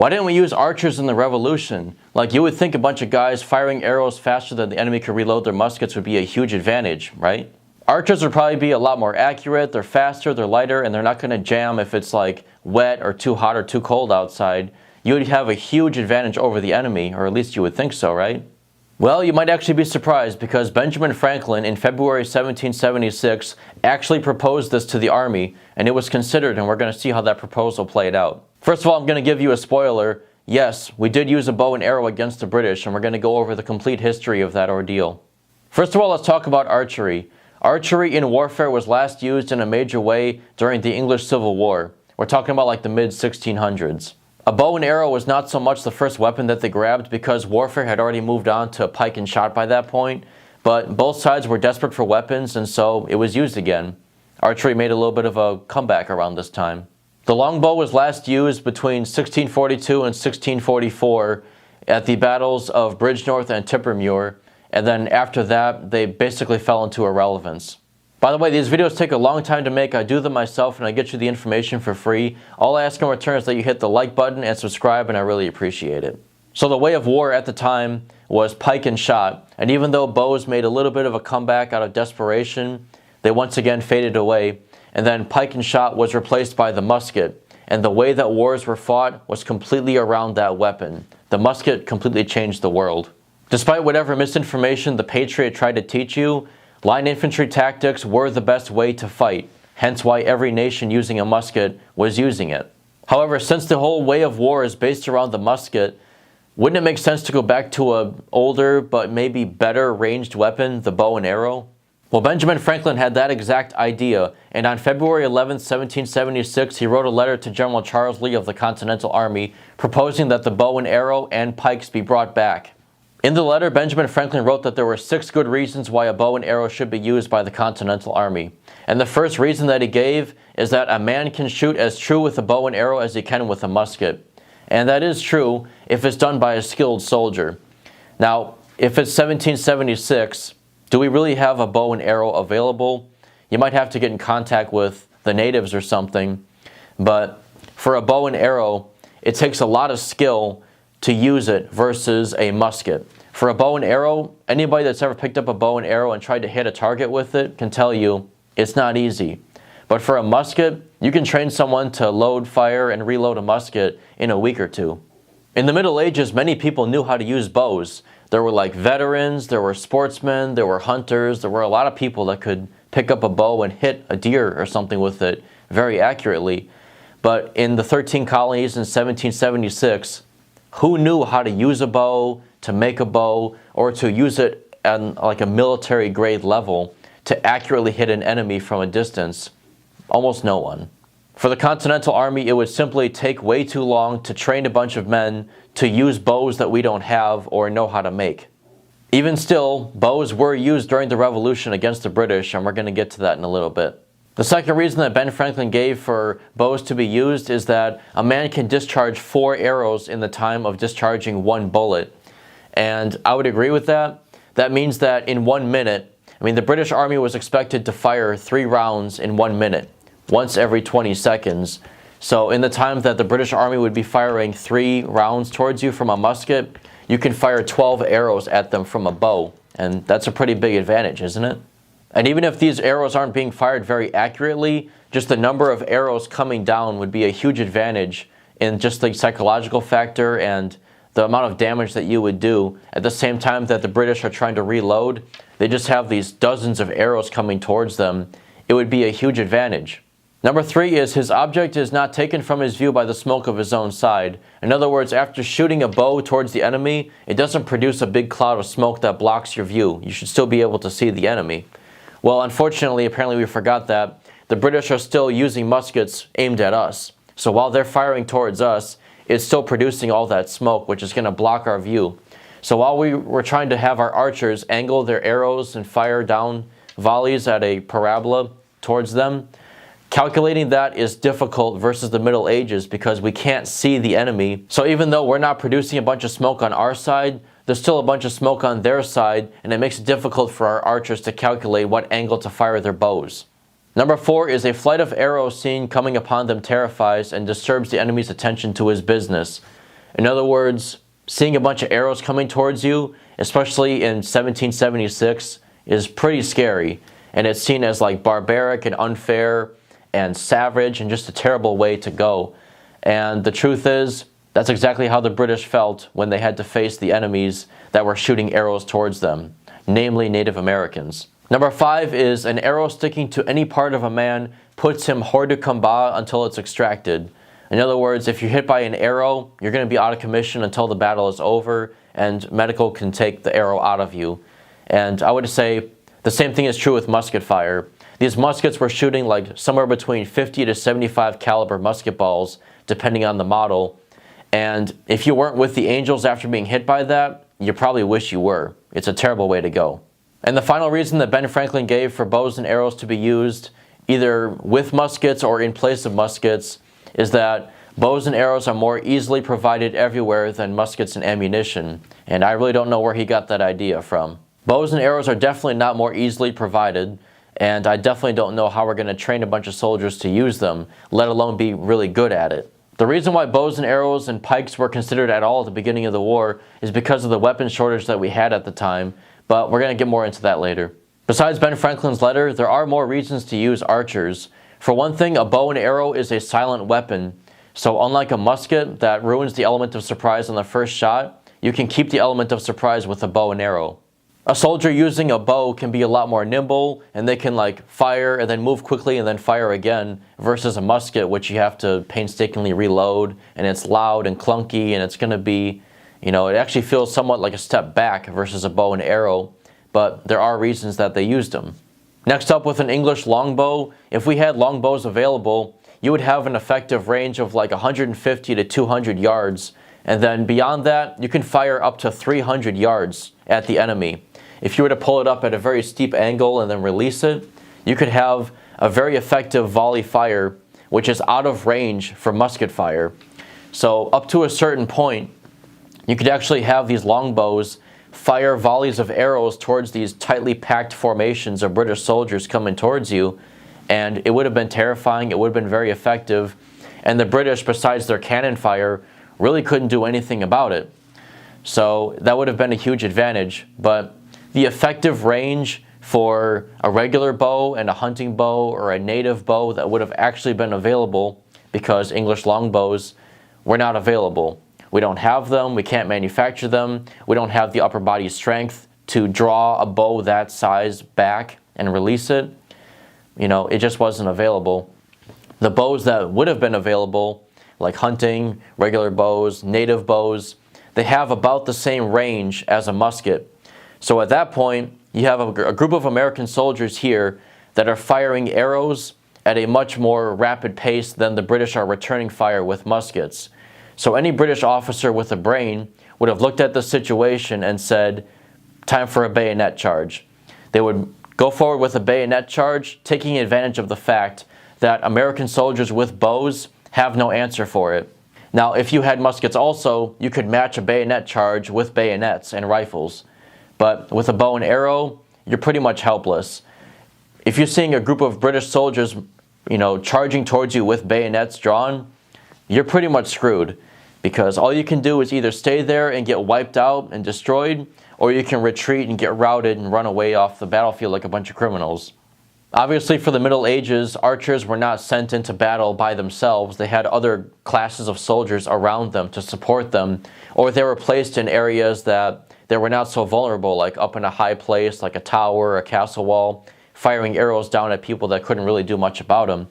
Why didn't we use archers in the Revolution? Like, you would think a bunch of guys firing arrows faster than the enemy could reload their muskets would be a huge advantage, right? Archers would probably be a lot more accurate, they're faster, they're lighter, and they're not going to jam if it's like wet or too hot or too cold outside. You would have a huge advantage over the enemy, or at least you would think so, right? Well, you might actually be surprised because Benjamin Franklin in February 1776 actually proposed this to the Army, and it was considered, and we're going to see how that proposal played out. First of all, I'm going to give you a spoiler. Yes, we did use a bow and arrow against the British, and we're going to go over the complete history of that ordeal. First of all, let's talk about archery. Archery in warfare was last used in a major way during the English Civil War. We're talking about like the mid-1600s. A bow and arrow was not so much the first weapon that they grabbed because warfare had already moved on to pike and shot by that point, but both sides were desperate for weapons, and so it was used again. Archery made a little bit of a comeback around this time. The longbow was last used between 1642 and 1644 at the battles of Bridgenorth and Tippermuir, and then after that, they basically fell into irrelevance. By the way, these videos take a long time to make. I do them myself and I get you the information for free. All I ask in return is that you hit the like button and subscribe, and I really appreciate it. So the way of war at the time was pike and shot, and even though bows made a little bit of a comeback out of desperation, they once again faded away, and then pike and shot was replaced by the musket, and the way that wars were fought was completely around that weapon. The musket completely changed the world. Despite whatever misinformation the Patriot tried to teach you, line infantry tactics were the best way to fight, hence why every nation using a musket was using it. However, since the whole way of war is based around the musket, wouldn't it make sense to go back to an older but maybe better ranged weapon, the bow and arrow? Well, Benjamin Franklin had that exact idea, and on February 11, 1776, he wrote a letter to General Charles Lee of the Continental Army proposing that the bow and arrow and pikes be brought back. In the letter, Benjamin Franklin wrote that there were 6 good reasons why a bow and arrow should be used by the Continental Army. And the first reason that he gave is that a man can shoot as true with a bow and arrow as he can with a musket. And that is true if it's done by a skilled soldier. Now, if it's 1776, do we really have a bow and arrow available? You might have to get in contact with the natives or something. But for a bow and arrow, it takes a lot of skill to use it versus a musket. For a bow and arrow, anybody that's ever picked up a bow and arrow and tried to hit a target with it can tell you it's not easy. But for a musket, you can train someone to load, fire, and reload a musket in a week or 2. In the Middle Ages, many people knew how to use bows. There were like veterans, there were sportsmen, there were hunters, there were a lot of people that could pick up a bow and hit a deer or something with it very accurately. But in the 13 colonies in 1776, who knew how to use a bow, to make a bow, or to use it on like a military grade level to accurately hit an enemy from a distance? Almost no one. For the Continental Army, it would simply take way too long to train a bunch of men to use bows that we don't have or know how to make. Even still, bows were used during the Revolution against the British, and we're going to get to that in a little bit. The second reason that Ben Franklin gave for bows to be used is that a man can discharge 4 arrows in the time of discharging 1 bullet. And I would agree with that. That means that in 1 minute, the British Army was expected to fire 3 rounds in 1 minute, once every 20 seconds. So in the time that the British Army would be firing 3 rounds towards you from a musket, you can fire 12 arrows at them from a bow. And that's a pretty big advantage, isn't it? And even if these arrows aren't being fired very accurately, just the number of arrows coming down would be a huge advantage in just the psychological factor and the amount of damage that you would do at the same time that the British are trying to reload. They just have these dozens of arrows coming towards them. It would be a huge advantage. Number 3 is his object is not taken from his view by the smoke of his own side. In other words, after shooting a bow towards the enemy, it doesn't produce a big cloud of smoke that blocks your view. You should still be able to see the enemy. Well, unfortunately, apparently we forgot that. The British are still using muskets aimed at us. So while they're firing towards us, it's still producing all that smoke, which is going to block our view. So while we were trying to have our archers angle their arrows and fire down volleys at a parabola towards them, calculating that is difficult versus the Middle Ages because we can't see the enemy. So even though we're not producing a bunch of smoke on our side, there's still a bunch of smoke on their side, and it makes it difficult for our archers to calculate what angle to fire their bows. Number 4 is a flight of arrows seen coming upon them terrifies and disturbs the enemy's attention to his business. In other words, seeing a bunch of arrows coming towards you, especially in 1776, is pretty scary, and it's seen as like barbaric and unfair and savage and just a terrible way to go. And the truth is, that's exactly how the British felt when they had to face the enemies that were shooting arrows towards them, namely Native Americans. Number 5 is an arrow sticking to any part of a man puts him hors de combat until it's extracted. In other words, if you're hit by an arrow, you're going to be out of commission until the battle is over and medical can take the arrow out of you. And I would say the same thing is true with musket fire. These muskets were shooting like somewhere between 50 to 75 caliber musket balls, depending on the model. And if you weren't with the Angels after being hit by that, you probably wish you were. It's a terrible way to go. And the final reason that Ben Franklin gave for bows and arrows to be used either with muskets or in place of muskets is that bows and arrows are more easily provided everywhere than muskets and ammunition. And I really don't know where he got that idea from. Bows and arrows are definitely not more easily provided, and I definitely don't know how we're going to train a bunch of soldiers to use them, let alone be really good at it. The reason why bows and arrows and pikes were considered at all at the beginning of the war is because of the weapon shortage that we had at the time, but we're going to get more into that later. Besides Ben Franklin's letter, there are more reasons to use archers. For one thing, a bow and arrow is a silent weapon, so unlike a musket that ruins the element of surprise on the first shot, you can keep the element of surprise with a bow and arrow. A soldier using a bow can be a lot more nimble, and they can like fire and then move quickly and then fire again, versus a musket which you have to painstakingly reload, and it's loud and clunky, and it's going to be, it actually feels somewhat like a step back versus a bow and arrow, but there are reasons that they used them. Next up, with an English longbow, if we had longbows available, you would have an effective range of like 150 to 200 yards, and then beyond that, you can fire up to 300 yards at the enemy. If you were to pull it up at a very steep angle and then release it, you could have a very effective volley fire, which is out of range for musket fire. So up to a certain point, you could actually have these longbows fire volleys of arrows towards these tightly packed formations of British soldiers coming towards you, and it would have been terrifying, it would have been very effective, and the British, besides their cannon fire, really couldn't do anything about it. So that would have been a huge advantage, but the effective range for a regular bow and a hunting bow or a native bow that would have actually been available, because English longbows were not available. We don't have them, we can't manufacture them, we don't have the upper body strength to draw a bow that size back and release it. It just wasn't available. The bows that would have been available, like hunting, regular bows, native bows, they have about the same range as a musket. So at that point, you have a group of American soldiers here that are firing arrows at a much more rapid pace than the British are returning fire with muskets. So any British officer with a brain would have looked at the situation and said, time for a bayonet charge. They would go forward with a bayonet charge, taking advantage of the fact that American soldiers with bows have no answer for it. Now, if you had muskets also, you could match a bayonet charge with bayonets and rifles. But with a bow and arrow, you're pretty much helpless. If you're seeing a group of British soldiers, charging towards you with bayonets drawn, you're pretty much screwed, because all you can do is either stay there and get wiped out and destroyed, or you can retreat and get routed and run away off the battlefield like a bunch of criminals. Obviously, for the Middle Ages, archers were not sent into battle by themselves. They had other classes of soldiers around them to support them, or they were placed in areas that they were not so vulnerable, like up in a high place, like a tower or a castle wall, firing arrows down at people that couldn't really do much about them.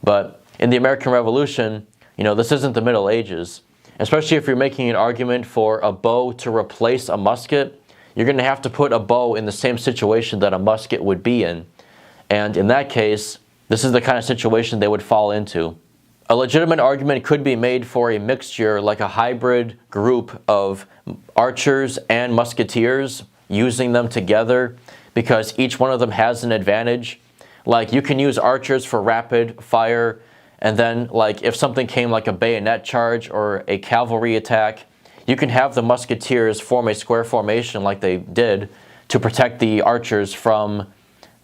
But in the American Revolution, this isn't the Middle Ages. Especially if you're making an argument for a bow to replace a musket, you're going to have to put a bow in the same situation that a musket would be in. And in that case, this is the kind of situation they would fall into. A legitimate argument could be made for a mixture, like a hybrid group of archers and musketeers, using them together, because each one of them has an advantage. Like, you can use archers for rapid fire, and then like if something came like a bayonet charge or a cavalry attack, you can have the musketeers form a square formation like they did to protect the archers from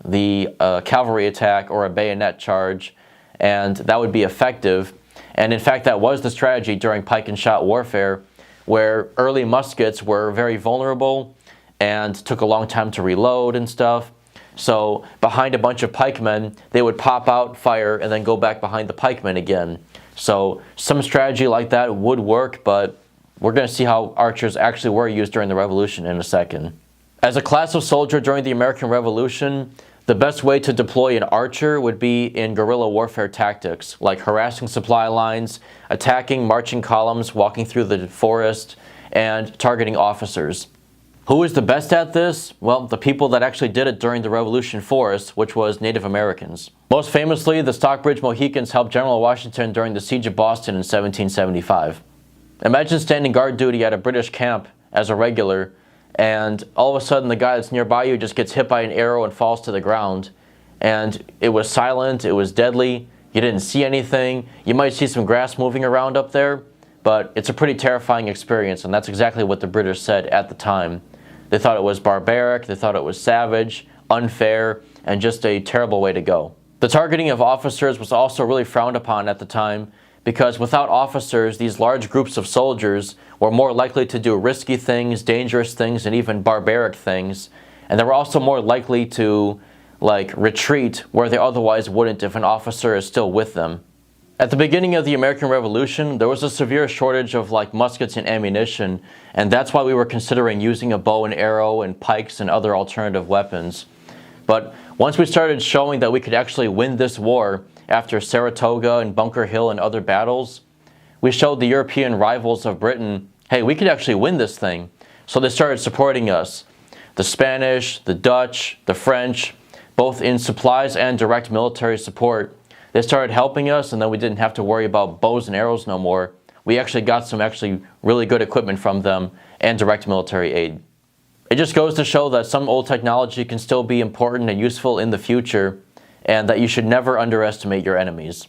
the cavalry attack or a bayonet charge, and that would be effective. And in fact, that was the strategy during pike and shot warfare, where early muskets were very vulnerable and took a long time to reload and stuff. So behind a bunch of pikemen, they would pop out, fire, and then go back behind the pikemen again. So some strategy like that would work, but we're going to see how archers actually were used during the Revolution in a second. As a class of soldier during the American Revolution, the best way to deploy an archer would be in guerrilla warfare tactics, like harassing supply lines, attacking marching columns, walking through the forest, and targeting officers. Who is the best at this? Well, the people that actually did it during the Revolution for us, which was Native Americans. Most famously, the Stockbridge Mohicans helped General Washington during the Siege of Boston in 1775. Imagine standing guard duty at a British camp as a regular, and all of a sudden the guy that's nearby you just gets hit by an arrow and falls to the ground. And it was silent, it was deadly, you didn't see anything, you might see some grass moving around up there, but it's a pretty terrifying experience, and that's exactly what the British said at the time. They thought it was barbaric, they thought it was savage, unfair, and just a terrible way to go. The targeting of officers was also really frowned upon at the time, because without officers, these large groups of soldiers were more likely to do risky things, dangerous things, and even barbaric things. And they were also more likely to, retreat where they otherwise wouldn't if an officer is still with them. At the beginning of the American Revolution, there was a severe shortage of muskets and ammunition, and that's why we were considering using a bow and arrow and pikes and other alternative weapons. But once we started showing that we could actually win this war, after Saratoga and Bunker Hill and other battles, we showed the European rivals of Britain, hey, we could actually win this thing. So they started supporting us. The Spanish, the Dutch, the French, both in supplies and direct military support, they started helping us, and then we didn't have to worry about bows and arrows no more. We actually got some really good equipment from them and direct military aid. It just goes to show that some old technology can still be important and useful in the future, and that you should never underestimate your enemies.